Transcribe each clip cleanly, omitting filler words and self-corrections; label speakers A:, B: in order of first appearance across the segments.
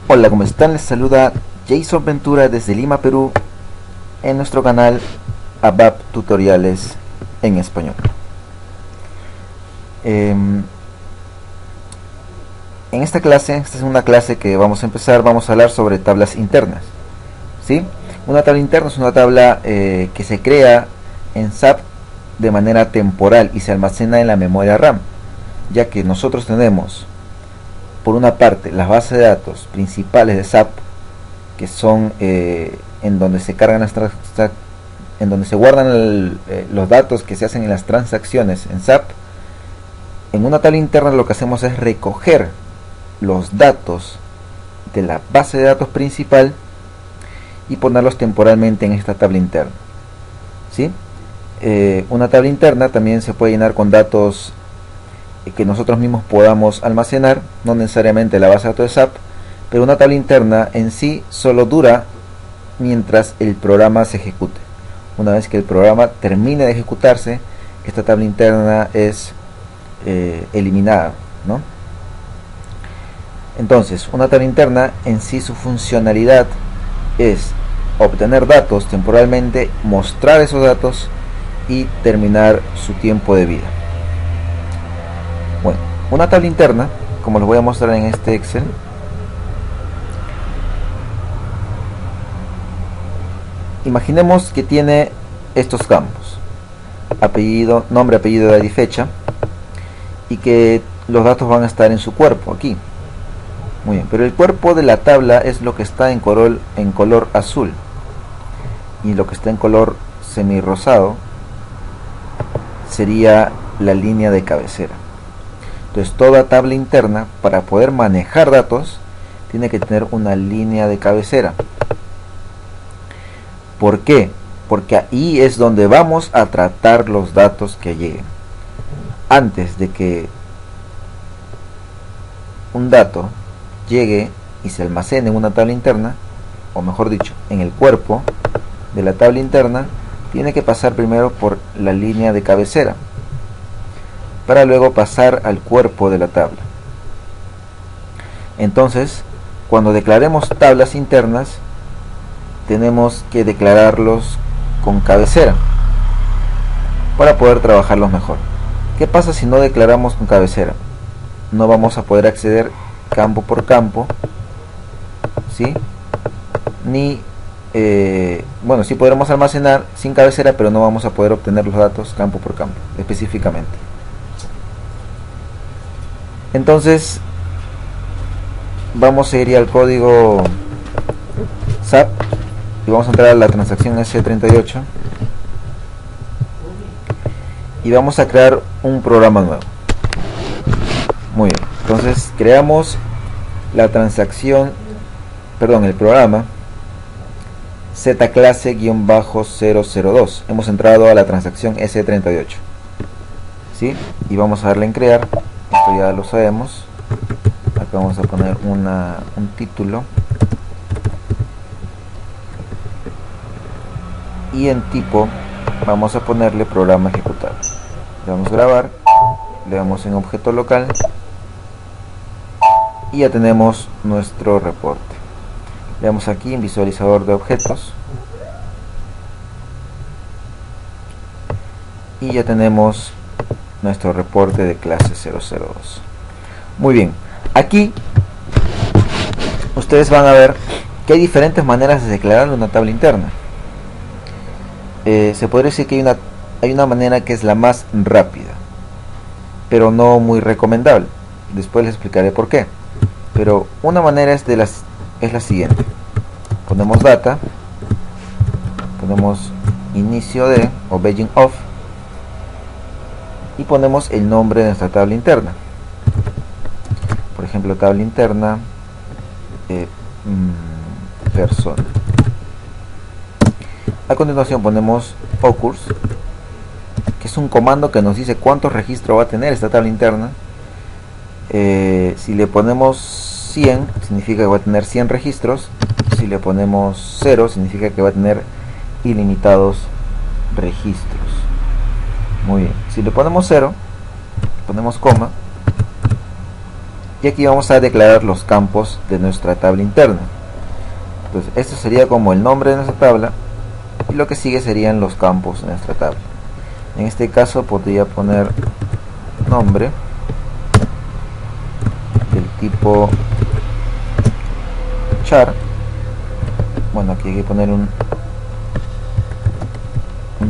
A: Hola, ¿cómo están? Les saluda Jason Ventura desde Lima, Perú, en nuestro canal ABAP Tutoriales en Español. En esta clase, esta es una clase que vamos a empezar, vamos a hablar sobre tablas internas. ¿Sí? Una tabla interna es una tabla que se crea en SAP de manera temporal y se almacena en la memoria RAM, ya que nosotros tenemos por una parte las bases de datos principales de SAP, que son en donde se cargan en donde se guardan los datos que se hacen en las transacciones en SAP. En una tabla interna lo que hacemos es recoger los datos de la base de datos principal y ponerlos temporalmente en esta tabla interna. ¿Sí? Una tabla interna también se puede llenar con datos que nosotros mismos podamos almacenar, no necesariamente la base de datos de SAP, pero una tabla interna en sí solo dura mientras el programa se ejecute. Una vez que el programa termine de ejecutarse, esta tabla interna es eliminada, ¿no? Entonces, una tabla interna en sí, su funcionalidad es obtener datos temporalmente, mostrar esos datos y terminar su tiempo de vida. Bueno, una tabla interna, como les voy a mostrar en este Excel, imaginemos que tiene estos campos: apellido, nombre, apellido, edad y fecha, y que los datos van a estar en su cuerpo aquí. Muy bien, pero el cuerpo de la tabla es lo que está en color azul, y lo que está en color semi rosado sería la línea de cabecera. Entonces, toda tabla interna, para poder manejar datos, tiene que tener una línea de cabecera. ¿Por qué? Porque ahí es donde vamos a tratar los datos que lleguen. Antes de que un dato llegue y se almacene en una tabla interna, o mejor dicho, en el cuerpo de la tabla interna, tiene que pasar primero por la línea de cabecera, para luego pasar al cuerpo de la tabla. Entonces, cuando declaremos tablas internas, tenemos que declararlos con cabecera para poder trabajarlos mejor. ¿Qué pasa si no declaramos con cabecera? No vamos a poder acceder campo por campo, ¿sí? Ni bueno, sí podremos almacenar sin cabecera, pero no vamos a poder obtener los datos campo por campo específicamente. Entonces vamos a ir al código SAP y vamos a entrar a la transacción S38 y vamos a crear un programa nuevo. Muy bien, entonces creamos la transacción, perdón, el programa zclase-002. Hemos entrado a la transacción S38, ¿sí? Y vamos a darle en crear. Esto ya lo sabemos. Acá vamos a poner un título, y en tipo vamos a ponerle programa ejecutable. Le damos grabar, le damos en objeto local y ya tenemos nuestro reporte. Le damos aquí en visualizador de objetos y ya tenemos nuestro reporte de clase 002. Muy bien, aquí ustedes van a ver que hay diferentes maneras de declarar una tabla interna. Se podría decir que hay una manera que es la más rápida, pero no muy recomendable. Después les explicaré por qué. Pero una manera es la siguiente: ponemos data, ponemos inicio de o beginning of y ponemos el nombre de nuestra tabla interna. Por ejemplo, tabla interna persona. A continuación ponemos occurs, que es un comando que nos dice cuántos registros va a tener esta tabla interna. Si le ponemos 100, significa que va a tener 100 registros. Si le ponemos 0, significa que va a tener ilimitados registros. Muy bien, si le ponemos 0, ponemos coma, y aquí vamos a declarar los campos de nuestra tabla interna. Entonces esto sería como el nombre de nuestra tabla, y lo que sigue serían los campos de nuestra tabla. En este caso podría poner nombre del tipo char. Bueno, aquí hay que poner un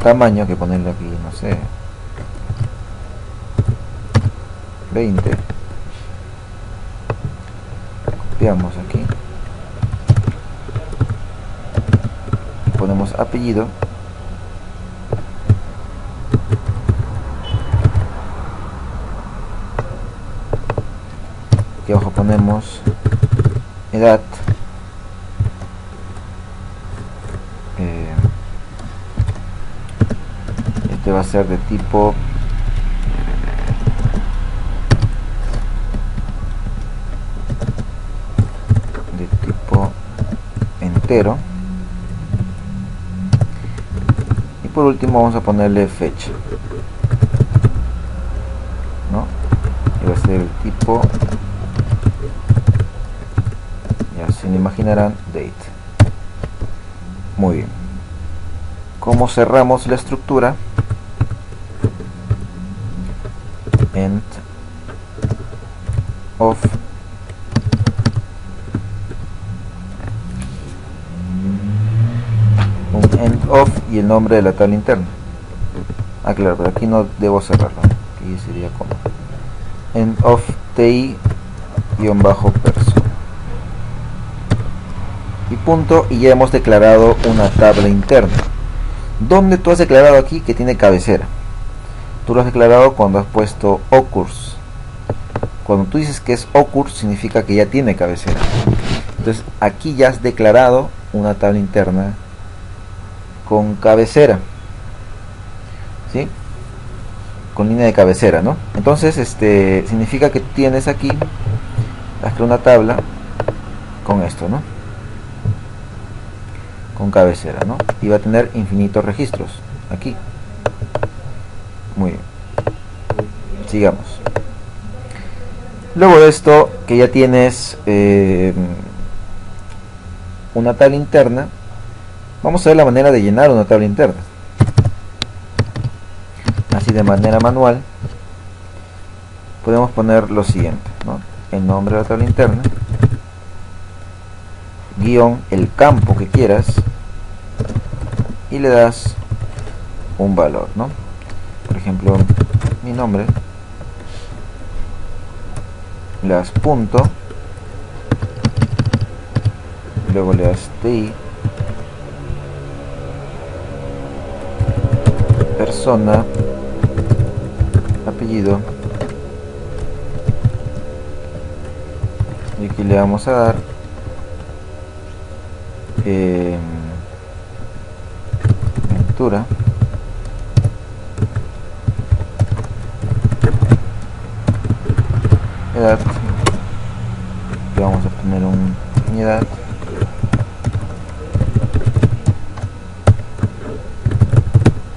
A: tamaño, que ponerle aquí, no sé, 20. Copiamos aquí y ponemos apellido. Aquí abajo ponemos edad. Este va a ser de tipo entero, y por último vamos a ponerle fecha, ¿no? Y va a ser el tipo, ya se me imaginarán, date. Muy bien. ¿Cómo cerramos la estructura? End of end of y el nombre de la tabla interna. Ah, claro, pero aquí no debo cerrarlo, aquí sería como end of ti-perso y punto, y ya hemos declarado una tabla interna. ¿Dónde tú has declarado aquí que tiene cabecera? Tú lo has declarado cuando has puesto occurs. Cuando tú dices que es occurs, significa que ya tiene cabecera. Entonces aquí ya has declarado una tabla interna con cabecera, ¿sí? Con línea de cabecera, ¿no? Entonces significa que tienes aquí, has creado una tabla con esto, ¿no? Con cabecera, ¿no? Y va a tener infinitos registros aquí. Muy bien, sigamos. Luego de esto, que ya tienes una tabla interna, vamos a ver la manera de llenar una tabla interna. Así, de manera manual, podemos poner lo siguiente, ¿no? El nombre de la tabla interna, guión, el campo que quieras, y le das un valor, ¿no? Por ejemplo, mi nombre, le das punto, luego le das ti, persona, apellido, y aquí le vamos a dar Ventura, edad, le vamos a poner mi edad,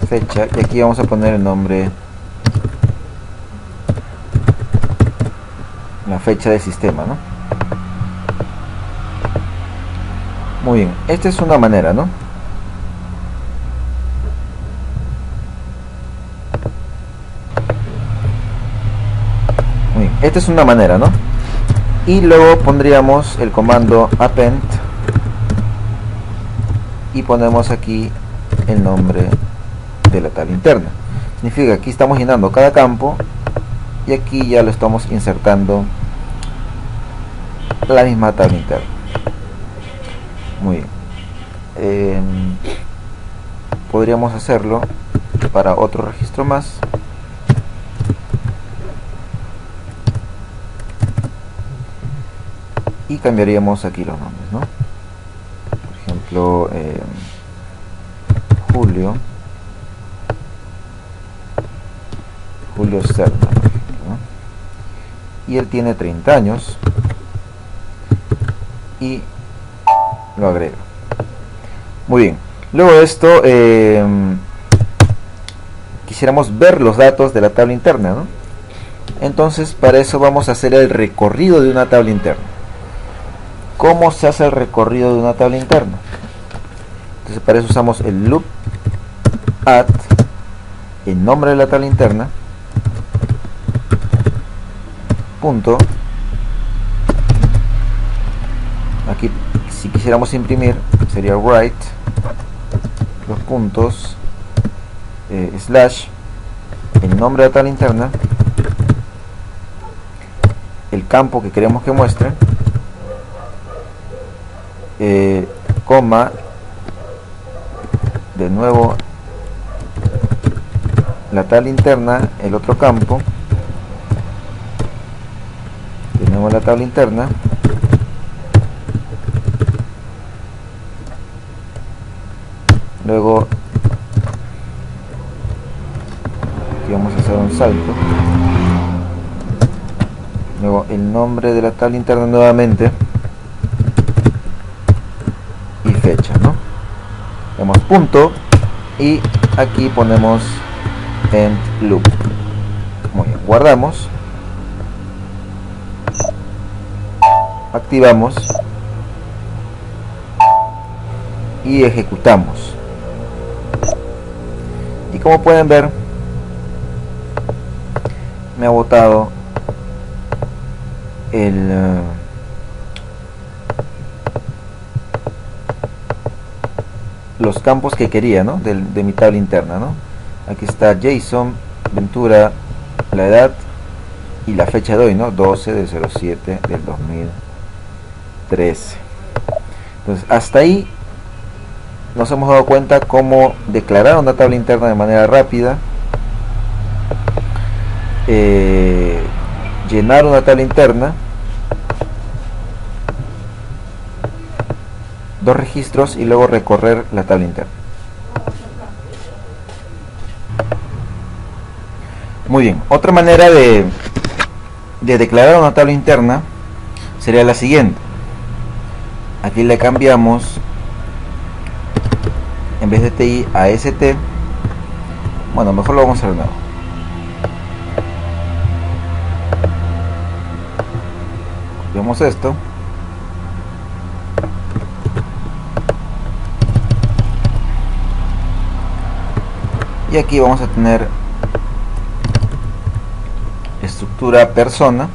A: fecha, y aquí vamos a poner el nombre, la fecha del sistema, ¿no? Muy bien, esta es una manera, ¿no? Muy bien, esta es una manera, ¿no? Y luego pondríamos el comando append y ponemos aquí el nombre de la tabla interna. Significa que aquí estamos llenando cada campo y aquí ya lo estamos insertando la misma tabla interna. Muy bien. Podríamos hacerlo para otro registro más. Y cambiaríamos aquí los nombres, ¿no? Por ejemplo, Julio Serna, ¿no? Y él tiene 30 años y lo agrego. Muy bien, luego de esto quisiéramos ver los datos de la tabla interna, ¿no? Entonces para eso vamos a hacer el recorrido de una tabla interna. ¿Cómo se hace el recorrido de una tabla interna? Entonces para eso usamos el loop add el nombre de la tabla interna punto, aquí si quisiéramos imprimir sería write los puntos slash el nombre de la tabla interna, el campo que queremos que muestre, coma, de nuevo la tabla interna, el otro campo, de nuevo la tabla interna, luego aquí vamos a hacer un salto, luego el nombre de la tabla interna nuevamente y fecha, ¿no? Damos punto y aquí ponemos end loop. Muy bien, guardamos, activamos y ejecutamos. Y como pueden ver, me ha botado los campos que quería, ¿no? de mi tabla interna, ¿no? Aquí está JSON, Ventura, la edad y la fecha de hoy, ¿no? 12 de 07 del 2013. Entonces hasta ahí nos hemos dado cuenta cómo declarar una tabla interna de manera rápida, llenar una tabla interna, dos registros y luego recorrer la tabla interna. Muy bien, otra manera de declarar una tabla interna sería la siguiente. Aquí le cambiamos, en vez de TI a ST, bueno, mejor lo vamos a hacer de nuevo. Copiamos esto. Y aquí vamos a tener estructura persona,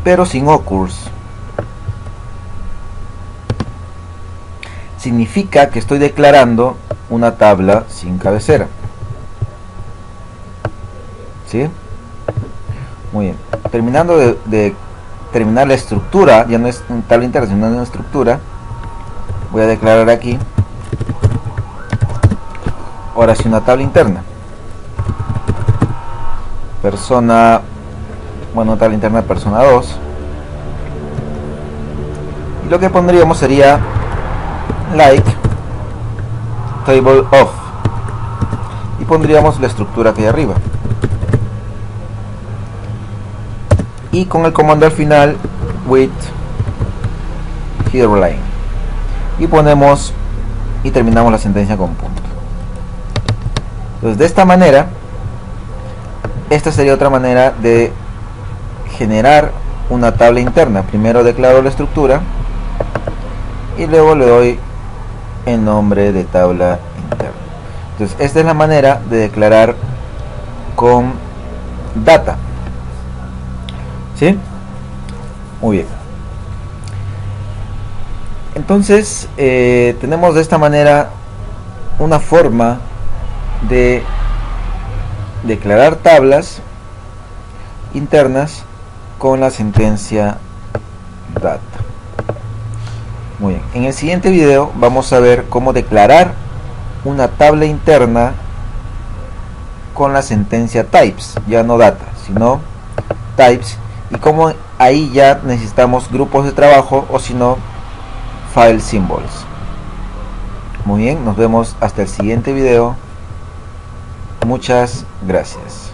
A: pero sin occurs. Significa que estoy declarando una tabla sin cabecera. ¿Sí? Muy bien. Terminando de terminar la estructura, ya no es una tabla interna, sino una estructura, voy a declarar aquí ahora sí una tabla interna. Persona, bueno, tabla interna persona 2. Y lo que pondríamos sería like table of y pondríamos la estructura que hay arriba. Y con el comando al final with header line. Y ponemos y terminamos la sentencia con punto. Entonces de esta manera, esta sería otra manera de generar una tabla interna. Primero declaro la estructura y luego le doy el nombre de tabla interna. Entonces esta es la manera de declarar con data. ¿Sí? Muy bien. Entonces tenemos de esta manera una forma de declarar tablas internas con la sentencia data. Muy bien. En el siguiente video vamos a ver cómo declarar una tabla interna con la sentencia types, ya no data, sino types, y cómo ahí ya necesitamos grupos de trabajo o si no file symbols. Muy bien, nos vemos hasta el siguiente video. Muchas gracias.